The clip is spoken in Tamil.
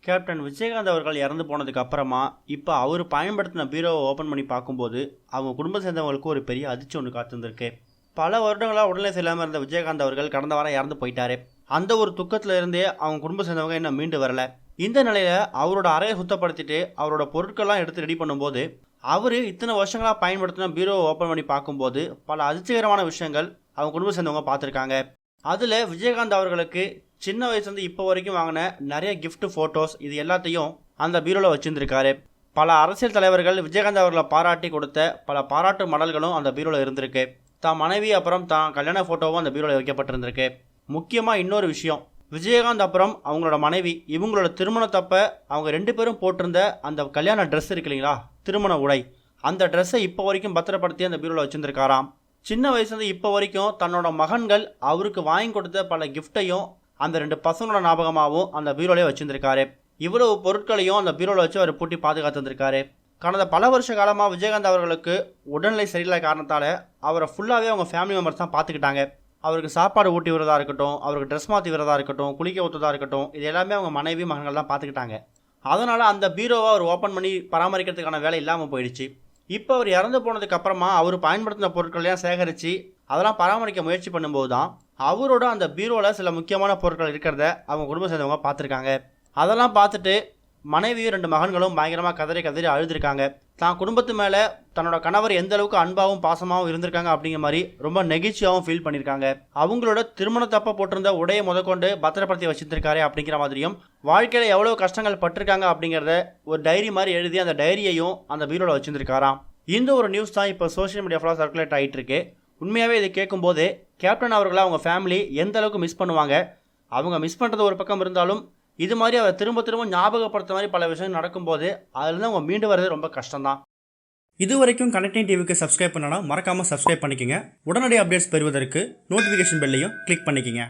கேப்டன் விஜயகாந்த் அவர்கள் இறந்து போனதுக்கு அப்புறமா இப்போ அவர் பயன்படுத்தின பீரோவை ஓப்பன் பண்ணி பார்க்கும்போது அவங்க குடும்பம் சேர்ந்தவங்களுக்கு ஒரு பெரிய அதிர்ச்சி ஒன்று காத்திருந்திருக்கு. பல வருடங்களாக உடல்நிலை சரியில்லாமல் இருந்த விஜயகாந்த் அவர்கள் கடந்த வாரம் இறந்து போயிட்டாரு. அந்த ஒரு துக்கத்தில் இருந்தே அவங்க குடும்பம் சேர்ந்தவங்க இன்னும் மீண்டு வரல. இந்த நிலையில அவரோட அறையை சுத்தப்படுத்திட்டு அவரோட பொருட்கள்லாம் எடுத்து ரெடி பண்ணும்போது அவர் இத்தனை வருஷங்களாக பயன்படுத்தின பீரோவை ஓப்பன் பண்ணி பார்க்கும்போது பல அதிர்ச்சிகரமான விஷயங்கள் அவங்க குடும்பம் சேர்ந்தவங்க பார்த்துருக்காங்க. அதில் விஜயகாந்த் அவர்களுக்கு சின்ன வயசுலேருந்து இப்போ வரைக்கும் வாங்கின நிறைய கிஃப்ட் ஃபோட்டோஸ் இது எல்லாத்தையும் அந்த பீரோவில் வச்சுருந்துருக்காரு. பல அரசியல் தலைவர்கள் விஜயகாந்த் அவர்களை பாராட்டி கொடுத்த பல பாராட்டு மடல்களும் அந்த பீரோவில் இருந்திருக்கு. தான் மனைவி அப்புறம் தான் கல்யாண ஃபோட்டோவும் அந்த பீரோவில் வைக்கப்பட்டிருந்திருக்கு. முக்கியமாக இன்னொரு விஷயம், விஜயகாந்த் அப்புறம் அவங்களோட மனைவி இவங்களோட திருமணத்தப்ப அவங்க 2 பேரும் போட்டிருந்த அந்த கல்யாண ட்ரெஸ் இருக்கு இல்லைங்களா, திருமண உடை, அந்த ட்ரெஸ்ஸை இப்போ வரைக்கும் பத்திரப்படுத்தி அந்த பீரோவில் வச்சுருந்துருக்காராம். சின்ன வயசுலேருந்து இப்போ வரைக்கும் தன்னோட மகன்கள் அவருக்கு வாங்கி கொடுத்த பல கிஃப்டையும் அந்த 2 பசங்களோட ஞாபகமாகவும் அந்த பீரோலே வச்சுருந்துருக்காரு. இவ்வளவு பொருட்களையும் அந்த பீரோவில் வச்சு அவர் பூட்டி பாதுகாத்துருக்காரு. கடந்த பல வருஷ காலமாக விஜயகாந்த் அவர்களுக்கு உடல்நிலை சரியில்லாத காரணத்தால் அவரை ஃபுல்லாகவே அவங்க ஃபேமிலி மெம்பர்ஸ் தான் பார்த்துக்கிட்டாங்க. அவருக்கு சாப்பாடு ஊட்டி விடுறதா இருக்கட்டும், அவருக்கு ட்ரெஸ் மாற்றி விடுறதா இருக்கட்டும், குளிக்க ஊற்றுறதா இருக்கட்டும், இது எல்லாமே அவங்க மனைவி மகன்கள் தான் பார்த்துக்கிட்டாங்க. அதனால் அந்த பீரோவை அவர் ஓப்பன் பண்ணி பராமரிக்கிறதுக்கான வேலை இல்லாமல் போயிடுச்சு. இப்போ அவர் இறந்து போனதுக்கு அப்புறமா அவர் பயன்படுத்தின பொருட்களையும் சேகரித்து அதெல்லாம் பராமரிக்க முயற்சி பண்ணும்போது தான் அவரோட அந்த பீரோவில் சில முக்கியமான பொருட்கள் இருக்கிறத அவங்க குடும்பம் சேர்ந்தவங்க பார்த்துருக்காங்க. அதெல்லாம் பார்த்துட்டு மனைவியும் 2 மகன்களும் பயங்கரமாக கதறி கதறி அழுதுருக்காங்க. தான் குடும்பத்து மேலே தன்னோட கணவர் எந்த அளவுக்கு அன்பாகவும் பாசமாகவும் இருந்திருக்காங்க அப்படிங்கிற மாதிரி ரொம்ப நெகிழ்ச்சியாகவும் ஃபீல் பண்ணியிருக்காங்க. அவங்களோட திருமணத்தப்ப போட்டிருந்த உடையை முதற்கொண்டு பத்திரப்படுத்தி வச்சுருக்காரு அப்படிங்கிற மாதிரியும், வாழ்க்கையில் எவ்வளோ கஷ்டங்கள் பட்டிருக்காங்க அப்படிங்கிறத ஒரு டைரி மாதிரி எழுதி அந்த டைரியையும் அந்த பீரோவில் வச்சுருக்காராம். இந்த ஒரு நியூஸ் தான் இப்போ சோஷியல் மீடியா ஃபுல்லாக சர்க்குலேட் ஆகிட்டு இருக்கு. உண்மையாகவே இதை கேட்கும்போது கேப்டன் அவர்களை அவங்க ஃபேமிலி எந்த அளவுக்கு மிஸ் பண்ணுவாங்க. அவங்க மிஸ் பண்ணுறது ஒரு பக்கம் இருந்தாலும் இது மாதிரி அவர் திரும்ப திரும்ப ஞாபகப்படுத்த மாதிரி பல விஷயம் நடக்கும்போது அதுலேருந்து அவங்க மீண்டு வர்றது ரொம்ப கஷ்டம்தான். இது வரைக்கும் கனெக்டிங் டிவிக்கு சப்ஸ்கிரைப் பண்ணனா மறக்காமல் சப்ஸ்கிரைப் பண்ணிக்கங்க. உடனடி அப்டேட்ஸ் பெறுவதற்கு நோட்டிஃபிகேஷன் பெல்லையும் கிளிக் பண்ணிக்கங்க.